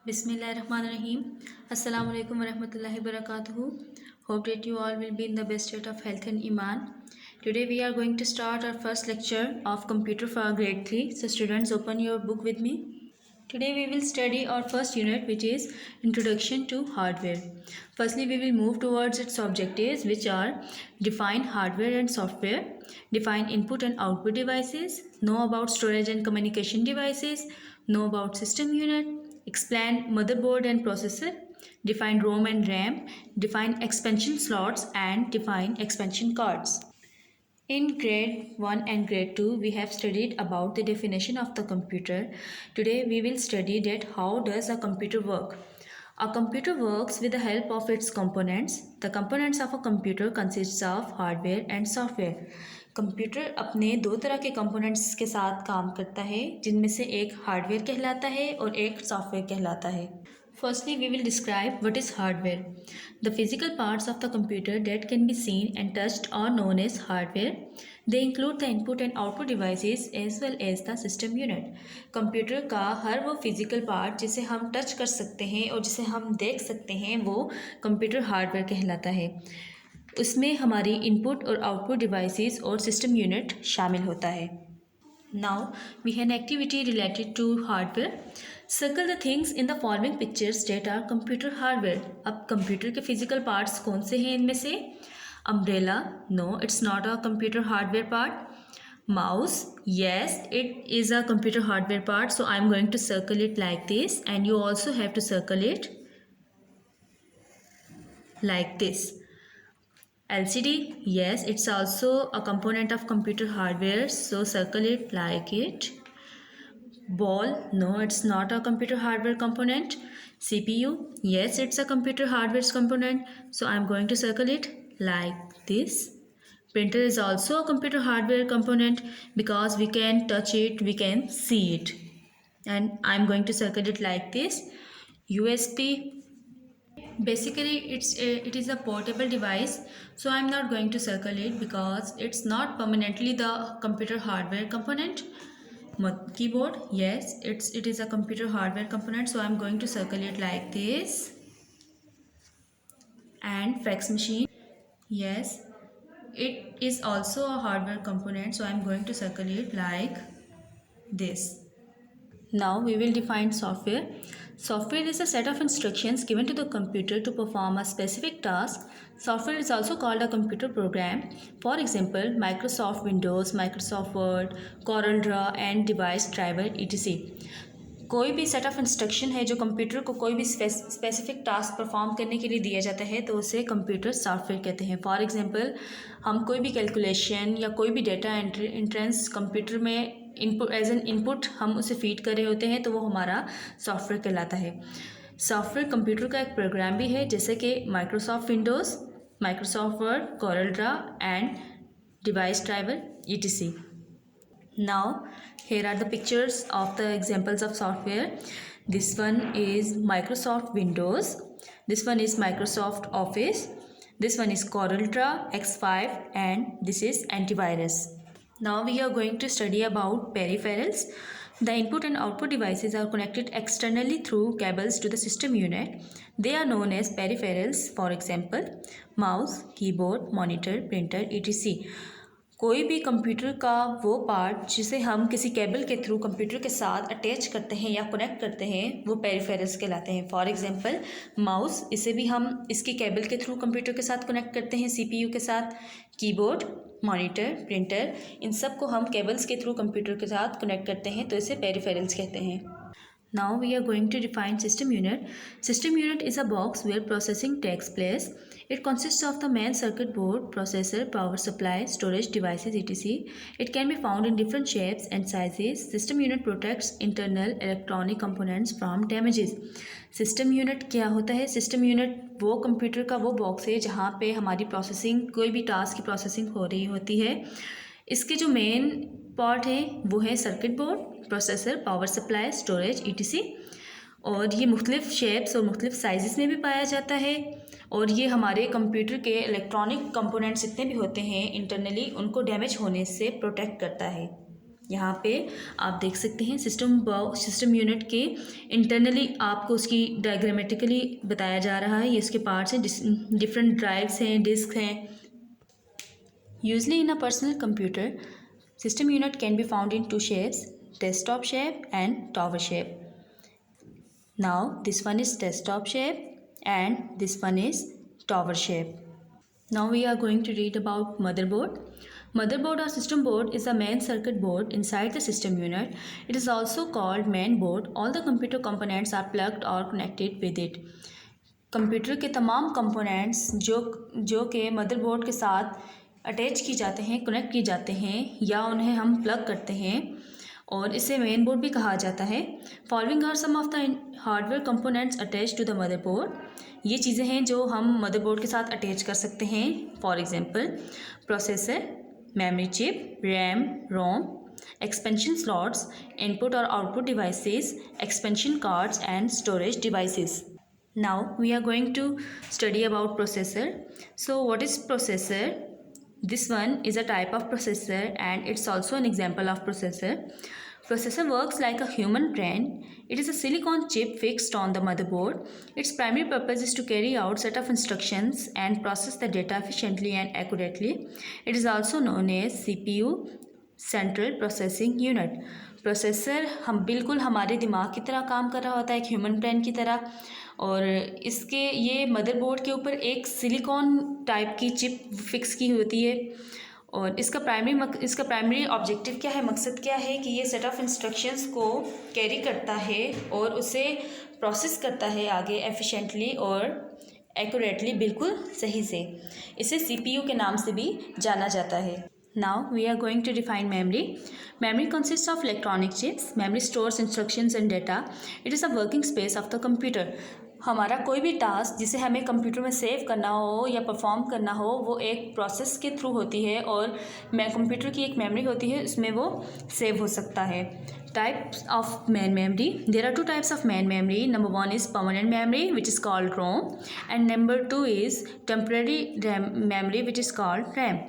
Bismillahirrahmanirrahim. Assalamu alaikum warahmatullahi wabarakatuh. Hope that you all will be in the best state of health and iman. Today we are going to start our first lecture of computer for grade 3. So students, open your book with me. Today we will study our first unit, which is Introduction to Hardware. Firstly, we will move towards its objectives, which are define hardware and software, define input and output devices, know about storage and communication devices, know about system unit, explain motherboard and processor, define ROM and RAM, define expansion slots, and define expansion cards. In grade 1 and grade 2, we have studied about the definition of the computer. Today we will study that how does a computer work. A computer works with the help of its components. The components of a computer consists of hardware and software. Computer अपने दो तरह के components के साथ काम करता है, जिनमें से एक हार्डवेयर कहलाता है और एक सॉफ्टवेयर कहलाता है. Firstly, we will describe what is hardware. The physical parts of the computer that can be seen and touched are known as hardware. They include the input and output devices as well as the system unit. Computer का हर वो physical part जिसे हम touch कर सकते हैं और जिसे हम देख सकते हैं वो कंप्यूटर हार्डवेयर कहलाता है. उसमें हमारी इनपुट और आउटपुट डिवाइसेस और सिस्टम यूनिट शामिल होता है. Now we have an activity related to hardware. Circle the things in the following pictures that are computer hardware. अब कंप्यूटर के फिजिकल पार्ट्स कौन से हैं इनमें से? Umbrella, no it's not a computer hardware part. Mouse, yes it is a computer hardware part, so I am going to circle it like this, and you also have to circle it like this. LCD, yes it's also a component of computer hardware, so circle it like it. Ball, no it's not a computer hardware component. CPU, yes it's a computer hardware component, so I'm going to circle it like this. Printer is also a computer hardware component because we can touch it, we can see it, and I'm going to circle it like this. USB, basically it is a portable device, so I'm not going to circle it because it's not permanently the computer hardware component. Keyboard, yes it is a computer hardware component, so I'm going to circle it like this. And fax machine, yes it is also a hardware component, so I'm going to circle it like this. Now we will define software. Software is a set of instructions given to the computer to perform a specific task. Software is also called a computer program. For example, Microsoft Windows, Microsoft Word, CorelDRAW and device driver etc. कोई भी set of instruction है जो computer को कोई भी specific task perform करने के लिए दिया जाता है तो उसे कंप्यूटर सॉफ्टवेयर कहते हैं. फॉर एग्जांपल, हम कोई भी कैलकुलेशन या कोई भी डेटा एंट्रेंस कंप्यूटर में इनपुट एज एन इनपुट हम उसे फीड कर रहे होते हैं तो वो हमारा सॉफ्टवेयर कहलाता है. सॉफ्टवेयर कंप्यूटर का एक प्रोग्राम भी है, जैसे कि Microsoft Windows, Microsoft word, CorelDRAW and device driver etc. Now here are the pictures of the examples of software. This one is Microsoft Windows, this one is Microsoft Office, this one is CorelDRAW X5 and this is antivirus. Now we are going to study about peripherals. The input and output devices are connected externally through cables to the system unit. They are known as peripherals. For example, mouse, keyboard, monitor, printer etc. कोई भी computer का वो part जिसे हम किसी cable के through computer के साथ अटैच करते हैं या कनेक्ट करते हैं वो पेरिफेरल्स कहलाते हैं. फॉर एग्जांपल, माउस, इसे भी हम इसकी केबल के थ्रू कंप्यूटर के साथ कनेक्ट करते हैं सीपीयू के साथ. कीबोर्ड, मॉनिटर, प्रिंटर, इन सब को हम केबल्स के थ्रू कंप्यूटर के साथ कनेक्ट करते हैं तो इसे पेरिफेरल्स कहते हैं. Now we are going to define system unit. System unit is a box where processing takes place. It consists of the main circuit board, processor, power supply, storage devices etc. It can be found in different shapes and sizes. System unit protects internal electronic components from damages. System unit क्या होता है? System unit वो computer का वो box है जहाँ पे हमारी प्रोसेसिंग, कोई भी टास्क की प्रोसेसिंग हो रही होती है. इसके जो मेन पार्ट है वो है circuit board, processor, power supply, storage etc. और ये मुख्तलिफ शेप्स और मुख्तलिफ साइज़ में भी पाया जाता है. और ये हमारे कंप्यूटर के इलेक्ट्रॉनिक कंपोनेंट्स जितने भी होते हैं इंटरनली, उनको डैमेज होने से प्रोटेक्ट करता है. यहाँ पे आप देख सकते हैं सिस्टम यूनिट के इंटरनली आपको उसकी डायग्रामेटिकली बताया जा रहा है। ये इसके पार्ट्स हैं, डिफरेंट ड्राइव्स हैं, डिस्क हैं। Usually in a personal computer system unit can be found in 2 shapes, desktop shape and tower shape. Now this one is desktop shape and this one is tower shape. Now we are going to read about motherboard. Motherboard or system board is the main circuit board inside the system unit. It is also called main board. All the computer components are plugged or connected with it. Computer के तमाम components जो के motherboard के साथ attach की जाते हैं, connect किए जाते हैं या उन्हें हम प्लग करते हैं और इसे मेन बोर्ड भी कहा जाता है। Following are some of the hardware components attach to the motherboard. ये चीज़ें हैं जो हम मदरबोर्ड के साथ अटैच कर सकते हैं। For example processor, memory chip, RAM, ROM, expansion slots, input और output devices, expansion cards and storage devices. Now we are going to study about processor. So what is processor? This one is a type of processor and it's also an example of processor. Processor works like a human brain. It is a silicon chip fixed on the motherboard. Its primary purpose is to carry out set of instructions and process the data efficiently and accurately. It is also known as CPU, Central Processing Unit. Processor हम बिल्कुल हमारे दिमाग की तरह काम कर रहा होता है, एक ह्यूमन ब्रेन की तरह, और इसके ये मदरबोर्ड के ऊपर एक सिलिकॉन टाइप की चिप फिक्स की होती है और इसका प्राइमरी ऑब्जेक्टिव क्या है, मकसद क्या है कि ये सेट ऑफ इंस्ट्रक्शंस को कैरी करता है और उसे प्रोसेस करता है आगे एफिशिएंटली और एक्यूरेटली, बिल्कुल सही से। इसे सीपीयू के नाम से भी जाना जाता है। Now we are going to define memory. Memory consists of electronic chips. Memory stores instructions and data. It is a working space of the computer. हमारा कोई भी टास्क जिसे हमें कंप्यूटर में सेव करना हो या परफॉर्म करना हो वो एक प्रोसेस के थ्रू होती है और कंप्यूटर की एक मेमोरी होती है, उसमें वो सेव हो सकता है। Types of main memory. There are 2 types of main memory. Number 1 is permanent memory, which is called ROM, and number 2 is temporary memory, which is called RAM.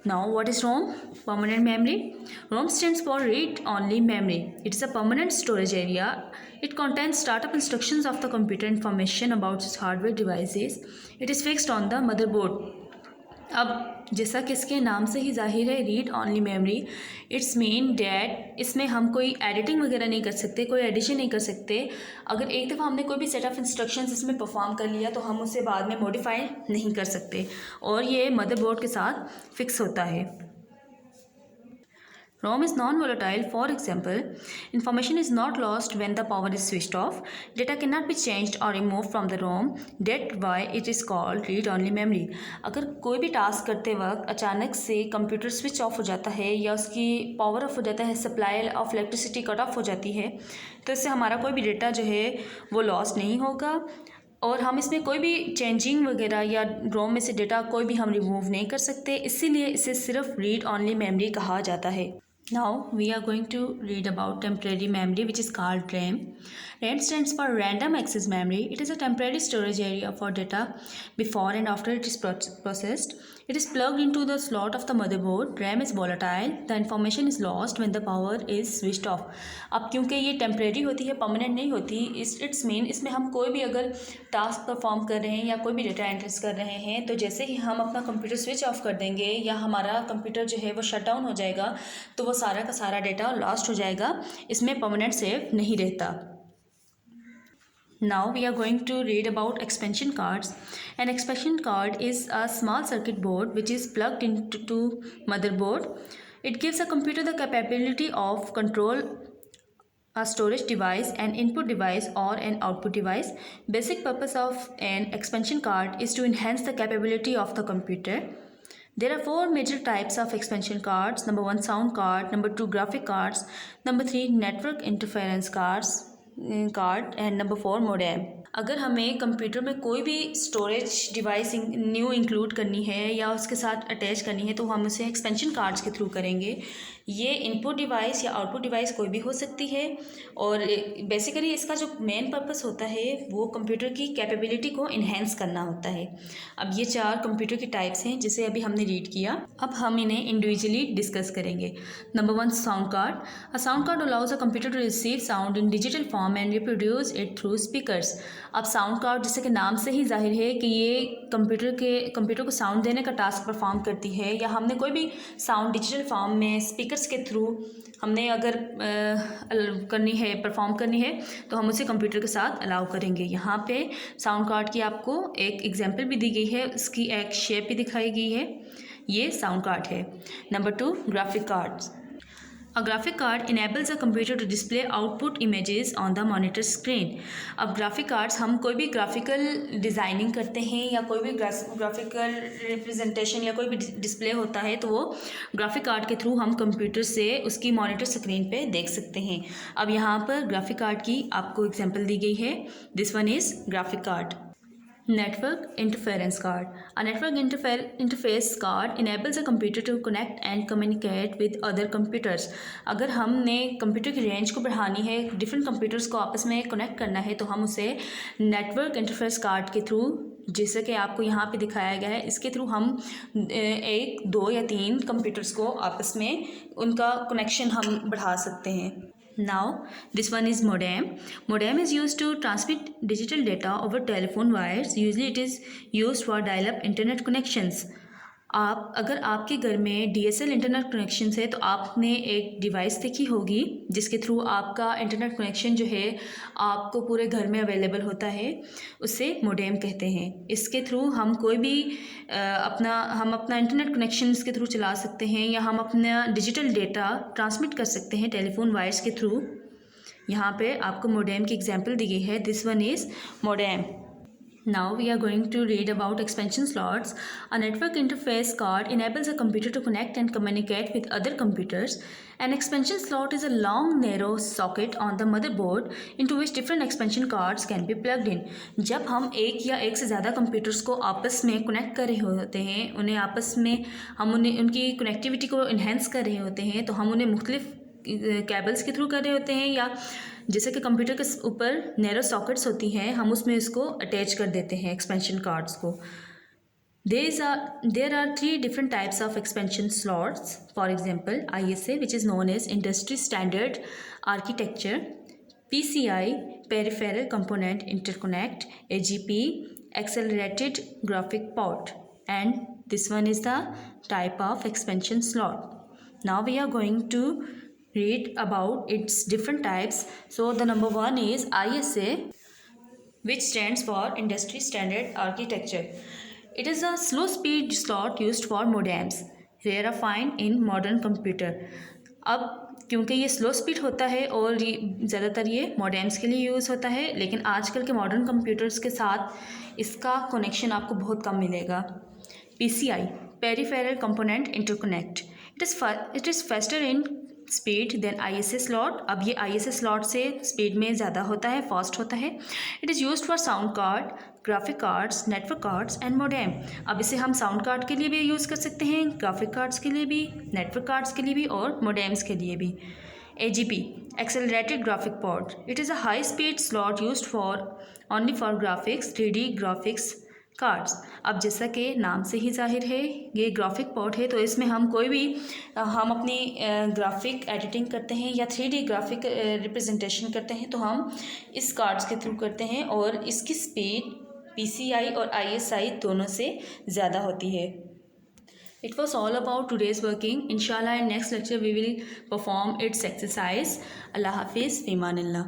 Now what is ROM? Permanent memory. ROM stands for read only memory. It is a permanent storage area. It contains startup instructions of the computer, information about its hardware devices. It is fixed on the motherboard. अब जैसा कि इसके नाम से ही जाहिर है, read only memory, it's mean that इसमें हम कोई एडिटिंग वगैरह नहीं कर सकते, कोई एडिशन नहीं कर सकते। अगर एक दफ़ा हमने कोई भी सेट ऑफ इंस्ट्रक्शंस इसमें परफॉर्म कर लिया तो हम उसे बाद में मॉडिफाई नहीं कर सकते और ये मदरबोर्ड के साथ फिक्स होता है। ROM is non-volatile. For example, information is not lost when the power is switched off. Data cannot be changed or removed from the ROM. That's why it is called read-only memory. अगर कोई भी task करते वक्त अचानक से computer switch off हो जाता है या उसकी पावर ऑफ हो जाता है, supply of electricity cut off हो जाती है, तो इससे हमारा कोई भी डेटा जो है वो लॉस्ट नहीं होगा और हम इसमें कोई भी चेंजिंग वगैरह या रोम में से डेटा कोई भी हम रिमूव नहीं कर सकते, इसीलिए इसे सिर्फ रीड ऑनली मेमोरी कहा जाता है। Now we are going to read about temporary memory, which is called RAM. RAM stands for random access memory. It is a temporary storage area for data before and after it is processed. It is plugged into the slot of the motherboard. RAM is volatile. The information is lost when the power is switched off. अब क्योंकि ये temporary होती है, permanent नहीं होती, it's mean इसमें हम कोई भी अगर टास्क परफॉर्म कर रहे हैं या कोई भी डेटा एंट्रीज कर रहे हैं तो जैसे ही हम अपना कंप्यूटर स्विच ऑफ कर देंगे या हमारा कंप्यूटर जो है वो शट डाउन हो जाएगा तो वो सारा का सारा डेटा लॉस्ट हो जाएगा, इसमें परमानेंट सेव नहीं रहता। Now we are going to read about expansion cards. An expansion card is a small circuit board which is plugged into motherboard. It gives a computer the capability of control a storage device, an input device or an output device. Basic purpose of an expansion card is to enhance the capability of the computer. There are 4 major types of expansion cards. Number 1 sound card, number 2 graphic cards, number 3 network interference cards card and number 4 modem. अगर हमें computer में कोई भी storage device new include करनी है या उसके साथ अटैच करनी है तो हम उसे एक्सपेंशन कार्ड्स के थ्रू करेंगे। ये इनपुट डिवाइस या आउटपुट डिवाइस कोई भी हो सकती है और बेसिकली इसका जो मेन पर्पस होता है वो कंप्यूटर की कैपेबिलिटी को इन्हेंस करना होता है। अब ये 4 कंप्यूटर की टाइप्स हैं जिसे अभी हमने रीड किया। अब हम इन्हें इंडिविजुअली डिस्कस करेंगे। Number 1, sound card. A sound card allows a computer to receive sound in digital form and reproduce it through speakers. अब साउंड कार्ड जैसे कि नाम से ही जाहिर है कि ये कंप्यूटर को साउंड देने का टास्क परफॉर्म करती है, या हमने कोई भी साउंड डिजिटल फॉर्म में स्पीकर्स के थ्रू हमने अगर परफॉर्म करनी है तो हम उसे कंप्यूटर के साथ अलाउ करेंगे। यहाँ पे साउंड कार्ड की आपको एक एग्जांपल भी दी गई है, उसकी एक शेप भी दिखाई गई है। ये साउंड कार्ड है। Number 2, graphic cards. A graphic card enables a computer to display output images on the monitor screen. अब ग्राफिक कार्ड्स, हम कोई भी ग्राफिकल डिज़ाइनिंग करते हैं या कोई भी ग्राफिकल रिप्रेजेंटेशन या कोई भी डिस्प्ले होता है तो वो ग्राफिक कार्ड के थ्रू हम कंप्यूटर से उसकी मॉनिटर स्क्रीन पे देख सकते हैं। अब यहाँ पर ग्राफिक कार्ड की आपको एग्जांपल दी गई है। This one is graphic card. Network interference card. A network interface card enables a computer to connect and communicate with other computers. अगर हमने कंप्यूटर की रेंज को बढ़ानी है, डिफरेंट कंप्यूटर्स को आपस में कनेक्ट करना है, तो हम उसे नेटवर्क इंटरफेस कार्ड के थ्रू, जैसे कि आपको यहाँ पे दिखाया गया है, इसके थ्रू हम 1, 2 या 3 कंप्यूटर्स को आपस में उनका कनेक्शन हम बढ़ा सकते हैं। Now this one is modem. Modem is used to transmit digital data over telephone wires. Usually it is used for dial-up internet connections. अगर आपके घर में DSL इंटरनेट कनेक्शन है तो आपने एक डिवाइस देखी होगी जिसके थ्रू आपका इंटरनेट कनेक्शन जो है आपको पूरे घर में अवेलेबल होता है, उसे मोडेम कहते हैं। इसके थ्रू हम कोई भी अपना इंटरनेट कनेक्शन इसके थ्रू चला सकते हैं, या हम अपना डिजिटल डेटा ट्रांसमिट कर सकते हैं टेलीफोन वायर्स के थ्रू। यहाँ पे आपको मोडेम की एग्जांपल दी गई है। This one is modem. Now we are going to read about expansion slots. A network interface card enables a computer to connect and communicate with other computers. An expansion slot is a long narrow socket on the motherboard into which different expansion cards can be plugged in. जब हम एक या एक से ज़्यादा computers को आपस में कनेक्ट कर रहे होते हैं, उनकी कनेक्टिविटी को इन्हेंस कर रहे होते हैं, तो हम उन्हें मुख्तलिफ केबल्स के थ्रू कर रहे होते हैं, या जैसे कि कंप्यूटर के ऊपर नैरो सॉकेट्स होती हैं, हम उसमें इसको अटैच कर देते हैं एक्सपेंशन कार्ड्स को। There are 3 different types of expansion slots. For example, ISA, which is known as Industry Standard Architecture, PCI, Peripheral Component Interconnect, AGP, Accelerated Graphic Port, and this one is the type of expansion slot. Now we are going to read about its different types. So the number 1 is ISA, which stands for Industry Standard Architecture. It is a slow speed slot used for modems, rare find in modern computer. अब क्योंकि ये slow speed होता है और ज़्यादातर ये modems के लिए यूज़ होता है, लेकिन आजकल के मॉडर्न कंप्यूटर्स के साथ इसका कनेक्शन आपको बहुत कम मिलेगा। PCI, Peripheral Component Interconnect. It is faster in speed than ISA slot. अब ये ISA स्लॉट से स्पीड में ज़्यादा होता है, फास्ट होता है। It is used for sound card, graphic cards, network cards and modem. अब इसे हम साउंड कार्ड के लिए भी यूज़ कर सकते हैं, ग्राफिक कार्ड्स के लिए भी, नेटवर्क कार्ड्स के लिए भी और मोडेम्स के लिए भी। AGP, Accelerated Graphic Port. It is a high speed slot used only for graphics, 3D graphics cards. अब जैसा कि नाम से ही जाहिर है ये ग्राफिक पोर्ट है, तो इसमें हम अपनी ग्राफिक एडिटिंग करते हैं या 3D ग्राफिक रिप्रेजेंटेशन करते हैं, तो हम इस कार्ड्स के थ्रू करते हैं और इसकी स्पीड PCI और ISI दोनों से ज़्यादा होती है। It was all about today's working. Inshallah in next lecture we will perform its exercise. Allah Hafiz, Fi Amanillah.